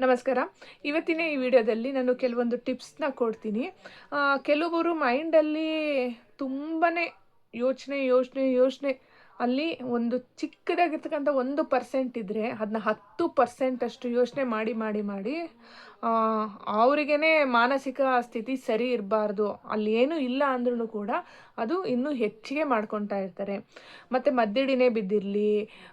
ನಮಸ್ಕಾರ. ಇವತ್ತಿನ ಈ ವಿಡಿಯೋದಲ್ಲಿ ನಾನು ಕೆಲವೊಂದು ಟಿಪ್ಸ್‌ನ ಕೊಡ್ತೀನಿ. ಕೆಲವರು ಮೈಂಡಲ್ಲಿ ತುಂಬನೇ ಯೋಚನೆ, ಯೋಚನೆ, ಯೋಚನೆ ಅಲ್ಲಿ ಒಂದು ಚಿಕ್ಕದಾಗಿರ್ತಕ್ಕಂಥ 1% ಇದ್ದರೆ ಅದನ್ನ 10% ಅಷ್ಟು ಯೋಚನೆ ಮಾಡಿ, ಮಾಡಿ, ಮಾಡಿ ಅವರಿಗೇನೆ ಮಾನಸಿಕ ಸ್ಥಿತಿ ಸರಿ ಇರಬಾರ್ದು. ಅಲ್ಲೇನೂ ಇಲ್ಲ ಅಂದ್ರೂ ಕೂಡ ಅದು ಇನ್ನೂ ಹೆಚ್ಚಿಗೆ ಮಾಡ್ಕೊತಾ ಇರ್ತಾರೆ. ಮತ್ತು ಮದ್ದಿಡಿನೇ ಬಿದ್ದಿರಲಿ,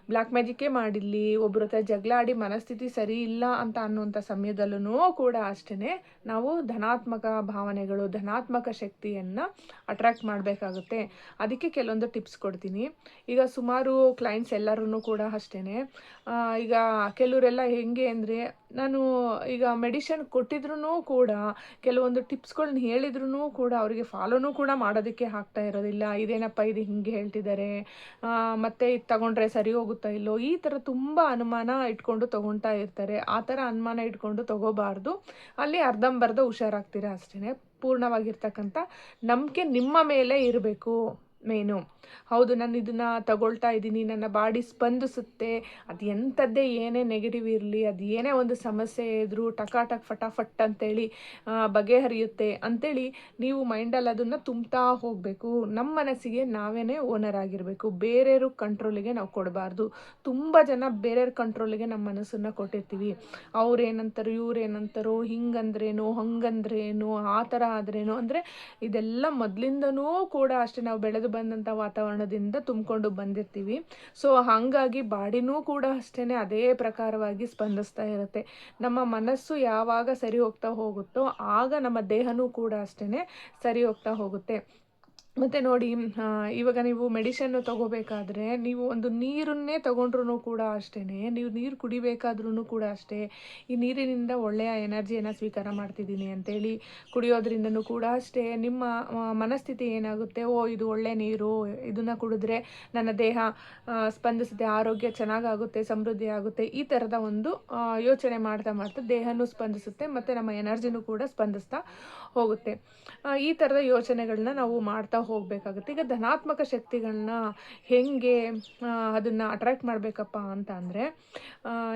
ಬ್ಲ್ಯಾಕ್ ಮ್ಯಾಜಿಕ್ಕೇ ಮಾಡಿರಲಿ, ಒಬ್ಬರ ಹತ್ರ ಜಗಳ ಆಡಿ ಮನಸ್ಥಿತಿ ಸರಿ ಇಲ್ಲ ಅಂತ ಅನ್ನುವಂಥ ಸಮಯದಲ್ಲೂ ಕೂಡ ಅಷ್ಟೇ ನಾವು ಧನಾತ್ಮಕ ಭಾವನೆಗಳು, ಧನಾತ್ಮಕ ಶಕ್ತಿಯನ್ನು ಅಟ್ರ್ಯಾಕ್ಟ್ ಮಾಡಬೇಕಾಗುತ್ತೆ. ಅದಕ್ಕೆ ಕೆಲವೊಂದು ಟಿಪ್ಸ್ ಕೊಡ್ತೀನಿ. ಈಗ ಸುಮಾರು ಕ್ಲೈಂಟ್ಸ್ ಎಲ್ಲರೂ ಕೂಡ ಅಷ್ಟೇ. ಈಗ ಕೆಲವರೆಲ್ಲ ಹೆಂಗೆ ಅಂದರೆ, ನಾನು ಈಗ ಮೆಡಿಷನ್ ಕೊಟ್ಟಿದ್ರೂ ಕೂಡ ಕೆಲವೊಂದು ಟಿಪ್ಸ್ಗಳನ್ನ ಹೇಳಿದ್ರೂ ಕೂಡ ಅವರಿಗೆ ಫಾಲೋನೂ ಕೂಡ ಮಾಡೋದಕ್ಕೆ ಆಗ್ತಾ ಇರೋದಿಲ್ಲ. ಇದೇನಪ್ಪ ಇದು ಹಿಂಗೆ ಹೇಳ್ತಿದ್ದಾರೆ, ಮತ್ತು ಇದು ತಗೊಂಡ್ರೆ ಸರಿ ಹೋಗುತ್ತಾ ಇಲ್ಲೋ, ಈ ಥರ ತುಂಬ ಅನುಮಾನ ಇಟ್ಕೊಂಡು ತೊಗೊಳ್ತಾ ಇರ್ತಾರೆ. ಆ ಥರ ಅನುಮಾನ ಇಟ್ಕೊಂಡು ತೊಗೋಬಾರ್ದು. ಅಲ್ಲಿ ಅರ್ಧಂಬರ್ಧ ಹುಷಾರಾಗ್ತೀರ ಅಷ್ಟೇ. ಪೂರ್ಣವಾಗಿರ್ತಕ್ಕಂಥ ನಂಬಿಕೆ ನಿಮ್ಮ ಮೇಲೆ ಇರಬೇಕು ಮೇನು. ಹೌದು, ನಾನು ಇದನ್ನು ತಗೊಳ್ತಾ ಇದ್ದೀನಿ, ನನ್ನ ಬಾಡಿ ಸ್ಪಂದಿಸುತ್ತೆ, ಅದು ಎಂಥದ್ದೇ ಏನೇ ನೆಗೆಟಿವ್ ಇರಲಿ, ಅದು ಏನೇ ಒಂದು ಸಮಸ್ಯೆ ಇದ್ದರೂ ಟಕಾಟಕ್ ಫಟಾಫಟ್ ಅಂತೇಳಿ ಬಗೆಹರಿಯುತ್ತೆ ಅಂತೇಳಿ ನೀವು ಮೈಂಡಲ್ಲಿ ಅದನ್ನು ತುಂಬ್ತಾ ಹೋಗಬೇಕು. ನಮ್ಮ ಮನಸ್ಸಿಗೆ ನಾವೇ ಓನರ್ ಆಗಿರಬೇಕು. ಬೇರೆಯವ್ರ ಕಂಟ್ರೋಲಿಗೆ ನಾವು ಕೊಡಬಾರ್ದು. ತುಂಬ ಜನ ಬೇರೆಯವ್ರ ಕಂಟ್ರೋಲಿಗೆ ನಮ್ಮ ಮನಸ್ಸನ್ನು ಕೊಟ್ಟಿರ್ತೀವಿ. ಅವ್ರೇನಂತಾರೋ, ಇವ್ರೇನಂತಾರೋ, ಹಿಂಗಂದ್ರೇನು, ಹಂಗಂದ್ರೇನು, ಆ ಥರ ಆದ್ರೇನು ಅಂದರೆ ಇದೆಲ್ಲ ಮೊದಲಿಂದನೂ ಕೂಡ ಅಷ್ಟೇ ನಾವು ಬೆಳೆದು ಬಂದಂಥ ವಾತಾವರಣದಿಂದ ತುಂಬಿಕೊಂಡು ಬಂದಿರ್ತೀವಿ. ಸೊ ಹಾಗಾಗಿ ಬಾಡಿನೂ ಕೂಡ ಅಷ್ಟೇ ಅದೇ ಪ್ರಕಾರವಾಗಿ ಸ್ಪಂದಿಸ್ತಾ ಇರುತ್ತೆ. ನಮ್ಮ ಮನಸ್ಸು ಯಾವಾಗ ಸರಿ ಹೋಗ್ತಾ ಹೋಗುತ್ತೋ ಆಗ ನಮ್ಮ ದೇಹನೂ ಕೂಡ ಅಷ್ಟೇ ಸರಿ ಹೋಗ್ತಾ ಹೋಗುತ್ತೆ. ಮತ್ತು ನೋಡಿ, ಇವಾಗ ನೀವು ಮೆಡಿಷನ್ನು ತೊಗೋಬೇಕಾದ್ರೆ ನೀವು ಒಂದು ನೀರನ್ನೇ ತೊಗೊಂಡ್ರೂ ಕೂಡ ಅಷ್ಟೇ, ನೀವು ನೀರು ಕುಡಿಬೇಕಾದ್ರೂ ಕೂಡ ಅಷ್ಟೇ, ಈ ನೀರಿನಿಂದ ಒಳ್ಳೆಯ ಎನರ್ಜಿಯನ್ನು ಸ್ವೀಕಾರ ಮಾಡ್ತಿದ್ದೀನಿ ಅಂತೇಳಿ ಕುಡಿಯೋದ್ರಿಂದನೂ ಕೂಡ ಅಷ್ಟೇ ನಿಮ್ಮ ಮನಸ್ಥಿತಿ ಏನಾಗುತ್ತೆ, ಓ ಇದು ಒಳ್ಳೆ ನೀರು, ಇದನ್ನು ಕುಡಿದ್ರೆ ನನ್ನ ದೇಹ ಸ್ಪಂದಿಸುತ್ತೆ, ಆರೋಗ್ಯ ಚೆನ್ನಾಗಾಗುತ್ತೆ, ಸಮೃದ್ಧಿ ಆಗುತ್ತೆ, ಈ ಥರದ ಒಂದು ಯೋಚನೆ ಮಾಡ್ತಾ ಮಾಡ್ತಾ ದೇಹನೂ ಸ್ಪಂದಿಸುತ್ತೆ ಮತ್ತು ನಮ್ಮ ಎನರ್ಜಿನೂ ಕೂಡ ಸ್ಪಂದಿಸ್ತಾ ಹೋಗುತ್ತೆ. ಈ ಥರದ ಯೋಚನೆಗಳನ್ನ ನಾವು ಮಾಡ್ತಾ ಹೋಗಬೇಕಾಗುತ್ತೆ. ಈಗ ಧನಾತ್ಮಕ ಶಕ್ತಿಗಳನ್ನ ಹೇಗೆ ಅದನ್ನು ಅಟ್ರ್ಯಾಕ್ಟ್ ಮಾಡಬೇಕಪ್ಪ ಅಂತ ಅಂದರೆ,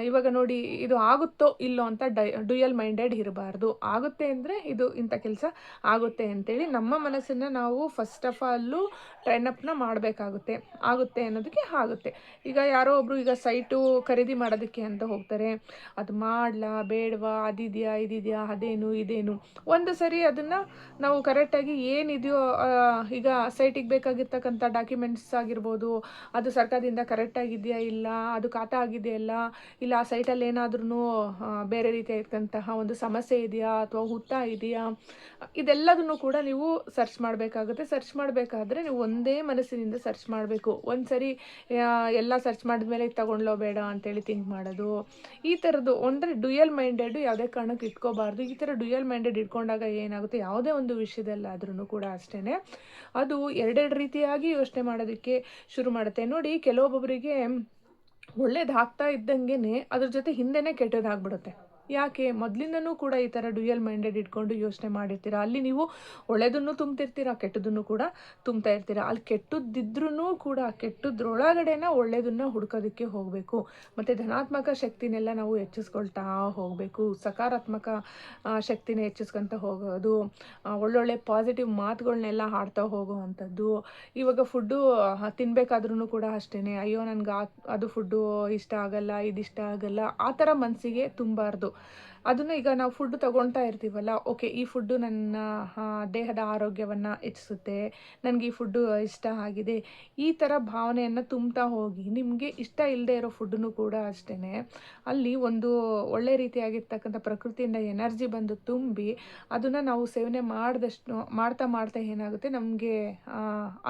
ಇವಾಗ ನೋಡಿ, ಇದು ಆಗುತ್ತೋ ಇಲ್ಲೋ ಅಂತ ಡ್ಯುಯಲ್ ಮೈಂಡೆಡ್ ಇರಬಾರ್ದು. ಆಗುತ್ತೆ ಅಂದರೆ ಇದು ಇಂಥ ಕೆಲಸ ಆಗುತ್ತೆ ಅಂತೇಳಿ ನಮ್ಮ ಮನಸ್ಸನ್ನು ನಾವು ಫಸ್ಟ್ ಆಫ್ ಆಲು ಟ್ರೈನಪ್ನ ಮಾಡಬೇಕಾಗುತ್ತೆ. ಆಗುತ್ತೆ ಅನ್ನೋದಕ್ಕೆ ಆಗುತ್ತೆ. ಈಗ ಯಾರೋ ಒಬ್ಬರು ಈಗ ಸೈಟು ಖರೀದಿ ಮಾಡೋದಕ್ಕೆ ಅಂತ ಹೋಗ್ತಾರೆ. ಅದು ಮಾಡಲಾ ಬೇಡವಾ, ಅದಿದೆಯಾ ಇದಿದೆಯಾ, ಅದೇನು ಇದೇನು, ಒಂದು ಸರಿ ಅದನ್ನು ನಾವು ಕರೆಕ್ಟಾಗಿ ಏನಿದೆಯೋ, ಈಗ ಸೈಟಿಗೆ ಬೇಕಾಗಿರ್ತಕ್ಕಂಥ ಡಾಕ್ಯುಮೆಂಟ್ಸ್ ಆಗಿರ್ಬೋದು, ಅದು ಸರ್ಕಾರದಿಂದ ಕರೆಕ್ಟಾಗಿದೆಯಾ ಇಲ್ಲ, ಅದು ಖಾತಾ ಆಗಿದೆಯಲ್ಲ, ಇಲ್ಲ ಆ ಸೈಟಲ್ಲಿ ಏನಾದ್ರೂ ಬೇರೆ ರೀತಿಯಾಗಿರ್ತಕ್ಕಂತಹ ಒಂದು ಸಮಸ್ಯೆ ಇದೆಯಾ ಅಥವಾ ಹುತ್ತ ಇದೆಯಾ, ಇದೆಲ್ಲದನ್ನು ಕೂಡ ನೀವು ಸರ್ಚ್ ಮಾಡಬೇಕಾಗುತ್ತೆ. ಸರ್ಚ್ ಮಾಡಬೇಕಾದ್ರೆ ನೀವು ಒಂದೇ ಮನಸ್ಸಿನಿಂದ ಸರ್ಚ್ ಮಾಡಬೇಕು. ಒಂದು ಸರಿ ಎಲ್ಲ ಸರ್ಚ್ ಮಾಡಿದ್ಮೇಲೆ ಇದು ತಗೊಂಡ್ಲೋ ಬೇಡ ಅಂತೇಳಿ ಥಿಂಕ್ ಮಾಡೋದು, ಈ ಥರದ್ದು ಅಂದರೆ ಡ್ಯುಯಲ್ ಮೈಂಡೆಡ್ ಯಾವುದೇ ಕಾರಣಕ್ಕೆ ಇಟ್ಕೋಬಾರ್ದು. ಈ ಥರ ಡ್ಯುಯಲ್ ಮೈಂಡೆಡ್ ಇಟ್ಕೊಂಡಾಗ ಏನಾಗುತ್ತೆ, ಯಾವುದೇ ಒಂದು ವಿಷಯದಲ್ಲಾದ್ರೂ ಕೂಡ ಅಷ್ಟೇ ಅದು ಎರಡೆರಡು ರೀತಿಯಾಗಿ ಯೋಚನೆ ಮಾಡೋದಕ್ಕೆ ಶುರು ಮಾಡುತ್ತೆ. ನೋಡಿ, ಕೆಲವೊಬ್ಬೊಬ್ಬರಿಗೆ ಒಳ್ಳೇದಾಗ್ತಾ ಇದ್ದಂಗೆ ಅದ್ರ ಜೊತೆ ಹಿಂದೆನೇ ಕೆಟ್ಟದಾಗ್ಬಿಡುತ್ತೆ. ಯಾಕೆ? ಮೊದಲಿಂದನೂ ಕೂಡ ಈ ಥರ ಡ್ಯುಯಲ್ ಮೈಂಡೆಡ್ ಇಟ್ಕೊಂಡು ಯೋಚನೆ ಮಾಡಿರ್ತೀರ. ಅಲ್ಲಿ ನೀವು ಒಳ್ಳೆಯದನ್ನು ತುಂಬ್ತಿರ್ತೀರ, ಕೆಟ್ಟದನ್ನು ಕೂಡ ತುಂಬ್ತಾ ಇರ್ತೀರ. ಅಲ್ಲಿ ಕೆಟ್ಟದ್ದಿದ್ರೂ ಕೂಡ ಕೆಟ್ಟದ್ರೊಳಗಡೆನ ಒಳ್ಳೆಯದನ್ನು ಹುಡ್ಕೋದಕ್ಕೆ ಹೋಗಬೇಕು. ಮತ್ತು ಧನಾತ್ಮಕ ಶಕ್ತಿನೆಲ್ಲ ನಾವು ಹೆಚ್ಚಿಸ್ಕೊಳ್ತಾ ಹೋಗಬೇಕು. ಸಕಾರಾತ್ಮಕ ಶಕ್ತಿನ ಹೆಚ್ಚಿಸ್ಕೊತ ಹೋಗೋದು, ಒಳ್ಳೊಳ್ಳೆ ಪಾಸಿಟಿವ್ ಮಾತುಗಳನ್ನೆಲ್ಲ ಹಾಡ್ತಾ ಹೋಗುವಂಥದ್ದು. ಇವಾಗ ಫುಡ್ಡು ತಿನ್ನಬೇಕಾದ್ರೂ ಕೂಡ ಅಷ್ಟೇ, ಅಯ್ಯೋ ನನಗೆ ಅದು ಫುಡ್ಡು ಇಷ್ಟ ಆಗಲ್ಲ, ಇದಿಷ್ಟ ಆಗಲ್ಲ, ಆ ಥರ ಮನಸ್ಸಿಗೆ ತುಂಬಾರ್ದು. ಅದನ್ನು ಈಗ ನಾವು ಫುಡ್ ತೊಗೊಳ್ತಾ ಇರ್ತೀವಲ್ಲ, ಓಕೆ ಈ ಫುಡ್ಡು ನನ್ನ ದೇಹದ ಆರೋಗ್ಯವನ್ನು ಹೆಚ್ಚಿಸುತ್ತೆ, ನನಗೆ ಈ ಫುಡ್ಡು ಇಷ್ಟ ಆಗಿದೆ, ಈ ಥರ ಭಾವನೆಯನ್ನು ತುಂಬ್ತಾ ಹೋಗಿ ನಿಮಗೆ ಇಷ್ಟ ಇಲ್ಲದೆ ಇರೋ ಫುಡ್ಡನ್ನು ಕೂಡ ಅಷ್ಟೇ ಅಲ್ಲಿ ಒಂದು ಒಳ್ಳೆ ರೀತಿಯಾಗಿರ್ತಕ್ಕಂಥ ಪ್ರಕೃತಿಯಿಂದ ಎನರ್ಜಿ ಬಂದು ತುಂಬಿ ಅದನ್ನು ನಾವು ಸೇವನೆ ಮಾಡ್ತಾ ಮಾಡ್ತಾ ಏನಾಗುತ್ತೆ, ನಮಗೆ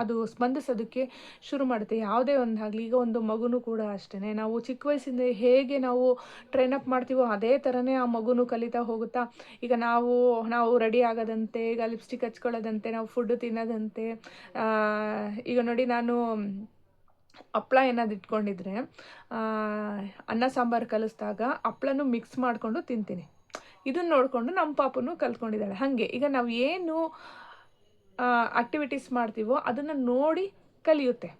ಅದು ಸ್ಪಂದಿಸೋದಕ್ಕೆ ಶುರು ಮಾಡುತ್ತೆ. ಯಾವುದೇ ಒಂದಾಗಲಿ, ಈಗ ಒಂದು ಮಗುನೂ ಕೂಡ ಅಷ್ಟೇ, ನಾವು ಚಿಕ್ಕ ವಯಸ್ಸಿಂದ ಹೇಗೆ ನಾವು ಟ್ರೈನಪ್ ಮಾಡ್ತೀವೋ ಅದೇ ಥರನೇ ಆ ಮಗುನೂ ಕಲಿತಾ ಹೋಗುತ್ತಾ. ಈಗ ನಾವು ರೆಡಿ ಆಗೋದಂತೆ, ಈಗ ಲಿಪ್ಸ್ಟಿಕ್ ಹಚ್ಕೊಳ್ಳೋದಂತೆ, ನಾವು ಫುಡ್ಡು ತಿನ್ನೋದಂತೆ. ಈಗ ನೋಡಿ, ನಾನು ಹಪ್ಳ ಏನಾದ್ರು ಇಟ್ಕೊಂಡಿದ್ರೆ ಅನ್ನ ಸಾಂಬಾರು ಕಲಿಸಿದಾಗ ಹಪ್ಳನೂ ಮಿಕ್ಸ್ ಮಾಡಿಕೊಂಡು ತಿಂತೀನಿ. ಇದನ್ನು ನೋಡಿಕೊಂಡು ನಮ್ಮ ಪಾಪನೂ ಕಲ್ತ್ಕೊಂಡಿದ್ದಾಳೆ. ಹಾಗೆ ಈಗ ನಾವು ಏನು ಆಕ್ಟಿವಿಟೀಸ್ ಮಾಡ್ತೀವೋ ಅದನ್ನು ನೋಡಿ ಕಲಿಯುತ್ತೆ,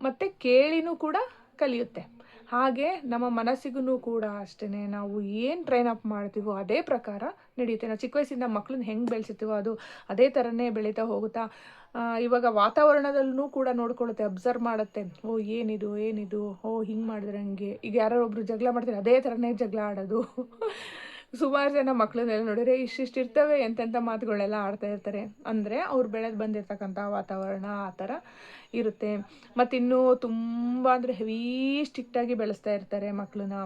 ಮತ್ತು ಕೇಳಿನೂ ಕೂಡ ಕಲಿಯುತ್ತೆ. ಹಾಗೆ ನಮ್ಮ ಮನಸ್ಸಿಗೂ ಕೂಡ ಅಷ್ಟೇ, ನಾವು ಏನು ಟ್ರೈನ್ ಅಪ್ ಮಾಡ್ತೀವೋ ಅದೇ ಪ್ರಕಾರ ನಡೆಯುತ್ತೆ. ನಾವು ಚಿಕ್ಕ ವಯಸ್ಸಿಂದ ಮಕ್ಕಳನ್ನ ಹೆಂಗೆ ಬೆಳೆಸಿರ್ತೀವೋ ಅದು ಅದೇ ಥರನೇ ಬೆಳೀತಾ ಹೋಗುತ್ತಾ. ಇವಾಗ ವಾತಾವರಣದಲ್ಲೂ ಕೂಡ ನೋಡ್ಕೊಳ್ಳುತ್ತೆ, ಅಬ್ಸರ್ವ್ ಮಾಡುತ್ತೆ. ಓ ಏನಿದು ಹಿಂಗೆ ಮಾಡಿದ್ರೆ ಹಂಗೆ. ಈಗ ಯಾರೋ ಒಬ್ರು ಜಗಳ ಮಾಡ್ತಾರೆ, ಅದೇ ಥರನೇ ಜಗಳ ಆಡೋದು. ಸುಮಾರು ಜನ ಮಕ್ಕಳನ್ನೆಲ್ಲ ನೋಡಿದ್ರೆ ಇಷ್ಟಿಷ್ಟು ಇರ್ತವೆ, ಎಂತೆಂಥ ಮಾತುಗಳೆಲ್ಲ ಆಡ್ತಾ ಇರ್ತಾರೆ. ಅಂದರೆ ಅವ್ರು ಬೆಳೆದು ಬಂದಿರತಕ್ಕಂಥ ವಾತಾವರಣ ಆ ಥರ ಇರುತ್ತೆ. ಮತ್ತಿನ್ನೂ ತುಂಬ ಅಂದರೆ ಹೆವೀ ಸ್ಟ್ರಿಕ್ಟಾಗಿ ಬೆಳೆಸ್ತಾ ಇರ್ತಾರೆ ಮಕ್ಕಳನ್ನ.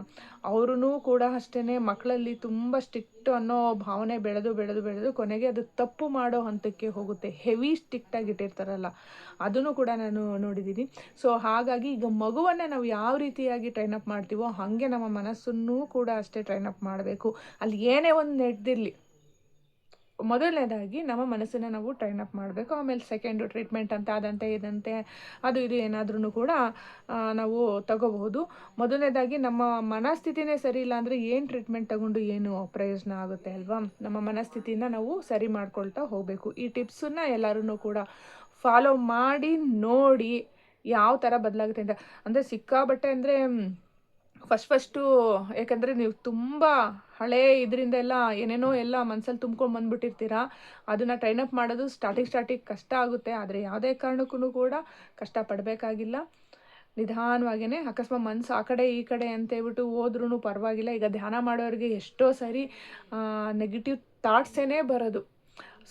ಅವ್ರೂ ಕೂಡ ಅಷ್ಟೇ, ಮಕ್ಕಳಲ್ಲಿ ತುಂಬ ಸ್ಟ್ರಿಕ್ಟು ಅನ್ನೋ ಭಾವನೆ ಬೆಳೆದು ಕೊನೆಗೆ ಅದು ತಪ್ಪು ಮಾಡೋ ಹಂತಕ್ಕೆ ಹೋಗುತ್ತೆ. ಹೆವಿ ಸ್ಟ್ರಿಕ್ಟಾಗಿ ಇಟ್ಟಿರ್ತಾರಲ್ಲ, ಅದನ್ನು ಕೂಡ ನಾನು ನೋಡಿದ್ದೀನಿ. ಸೊ ಹಾಗಾಗಿ ಈಗ ಮಗುವನ್ನು ನಾವು ಯಾವ ರೀತಿಯಾಗಿ ಟ್ರೈನ್ ಅಪ್ ಮಾಡ್ತೀವೋ ಹಾಗೆ ನಮ್ಮ ಮನಸ್ಸನ್ನು ಕೂಡ ಅಷ್ಟೇ ಟ್ರೈನ್ ಅಪ್ ಮಾಡಬೇಕು. ಅಲ್ಲಿ ಏನೇ ಒಂದು ನಡೆದಿರಲಿ, ಮೊದಲನೇದಾಗಿ ನಮ್ಮ ಮನಸ್ಸನ್ನು ನಾವು ಟ್ರೈನ್ ಅಪ್ ಮಾಡಬೇಕು. ಆಮೇಲೆ ಸೆಕೆಂಡು ಟ್ರೀಟ್ಮೆಂಟ್ ಅಂತ ಅದಂತೆ ಇದಂತೆ ಅದು ಇದು ಏನಾದ್ರೂ ಕೂಡ ನಾವು ತಗೋಬಹುದು. ಮೊದಲನೇದಾಗಿ ನಮ್ಮ ಮನಸ್ಥಿತಿನೇ ಸರಿ ಇಲ್ಲ ಅಂದರೆ ಏನು ಟ್ರೀಟ್ಮೆಂಟ್ ತಗೊಂಡು ಏನು ಪ್ರಯೋಜನ ಆಗುತ್ತೆ ಅಲ್ವಾ. ನಮ್ಮ ಮನಸ್ಥಿತಿನ ನಾವು ಸರಿ ಮಾಡ್ಕೊಳ್ತಾ ಹೋಗಬೇಕು. ಈ ಟಿಪ್ಸನ್ನು ಎಲ್ಲರೂ ಕೂಡ ಫಾಲೋ ಮಾಡಿ ನೋಡಿ ಯಾವ ಥರ ಬದಲಾಗುತ್ತೆ ಅಂತ. ಅಂದರೆ ಸಿಕ್ಕಾಬಟ್ಟೆ ಅಂದರೆ ಫಸ್ಟು, ಯಾಕಂದರೆ ನೀವು ತುಂಬ ಹಳೇ ಇದರಿಂದ ಎಲ್ಲ ಏನೇನೋ ಎಲ್ಲ ಮನಸ್ಸಲ್ಲಿ ತುಂಬ್ಕೊಂಡು ಬಂದುಬಿಟ್ಟಿರ್ತೀರ. ಅದನ್ನು ಟ್ರೈನ್ ಅಪ್ ಮಾಡೋದು ಸ್ಟಾರ್ಟಿಂಗ್ ಕಷ್ಟ ಆಗುತ್ತೆ. ಆದರೆ ಯಾವುದೇ ಕಾರಣಕ್ಕೂ ಕೂಡ ಕಷ್ಟಪಡಬೇಕಾಗಿಲ್ಲ. ನಿಧಾನವಾಗಿಯೇ, ಅಕಸ್ಮಾತ್ ಮನಸ್ಸು ಆ ಕಡೆ ಈ ಕಡೆ ಅಂತೇಳ್ಬಿಟ್ಟು ಹೋದ್ರೂ ಪರವಾಗಿಲ್ಲ. ಈಗ ಧ್ಯಾನ ಮಾಡೋರಿಗೆ ಎಷ್ಟೋ ಸರಿ ನೆಗೆಟಿವ್ ಥಾಟ್ಸೇ ಬರೋದು.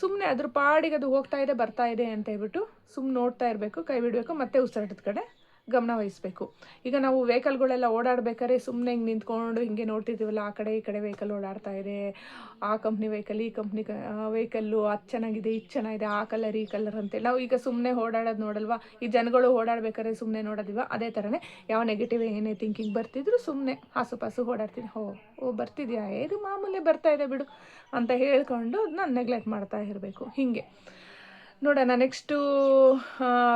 ಸುಮ್ಮನೆ ಅದ್ರ ಪಾಡಿಗೆ ಅದು ಹೋಗ್ತಾ ಇದೆ ಬರ್ತಾ ಇದೆ ಅಂತ ಹೇಳ್ಬಿಟ್ಟು ಸುಮ್ಮನೆ ನೋಡ್ತಾ ಇರಬೇಕು, ಕೈ ಬಿಡಬೇಕು, ಮತ್ತೆ ಉಸಿರಾಟದ ಕಡೆ ಗಮನ ವಹಿಸಬೇಕು. ಈಗ ನಾವು ವೆಹಿಕಲ್ಗಳೆಲ್ಲ ಓಡಾಡ್ಬೇಕಾದ್ರೆ ಸುಮ್ಮನೆ ಹಿಂಗೆ ನಿಂತ್ಕೊಂಡು ಹಿಂಗೆ ನೋಡ್ತಿರ್ತೀವಲ್ಲ, ಆ ಕಡೆ ಈ ಕಡೆ ವೆಹಿಕಲ್ ಓಡಾಡ್ತಾ ಇದೆ, ಆ ಕಂಪ್ನಿ ವೆಹಿಕಲ್ ಈ ಕಂಪ್ನಿ ವೆಹಿಕಲ್ಲು, ಅದು ಚೆನ್ನಾಗಿದೆ ಇದು ಚೆನ್ನಾಗಿದೆ, ಆ ಕಲರ್ ಈ ಕಲರ್ ಅಂತೇಳಿ ನಾವು ಈಗ ಸುಮ್ಮನೆ ಓಡಾಡೋದು ನೋಡಲ್ವಾ. ಈ ಜನಗಳು ಓಡಾಡ್ಬೇಕಾದ್ರೆ ಸುಮ್ಮನೆ ನೋಡೋದಿಲ್ವ, ಅದೇ ಥರನೇ ಯಾವ ನೆಗೆಟಿವ್ ಏನೇ ಥಿಂಕಿಂಗ್ ಬರ್ತಿದ್ರು ಸುಮ್ಮನೆ ಆಸುಪಾಸು ಓಡಾಡ್ತೀನಿ. ಓ ಬರ್ತಿದ್ಯಾ, ಇದು ಮಾಮೂಲಿ ಬರ್ತಾ ಇದೆ ಬಿಡು ಅಂತ ಹೇಳ್ಕೊಂಡು ಅದನ್ನ ನೆಗ್ಲೆಕ್ಟ್ ಮಾಡ್ತಾ ಇರಬೇಕು. ಹೀಗೆ ನೋಡೋಣ ನೆಕ್ಸ್ಟು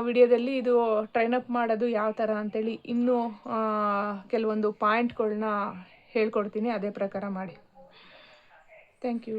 ವಿಡಿಯೋದಲ್ಲಿ ಇದು ಟ್ರೈನ್ ಅಪ್ ಮಾಡೋದು ಯಾವ ಥರ ಅಂತೇಳಿ ಇನ್ನೂ ಕೆಲವೊಂದು ಪಾಯಿಂಟ್ಗಳನ್ನ ಹೇಳ್ಕೊಡ್ತೀನಿ, ಅದೇ ಪ್ರಕಾರ ಮಾಡಿ. Thank you.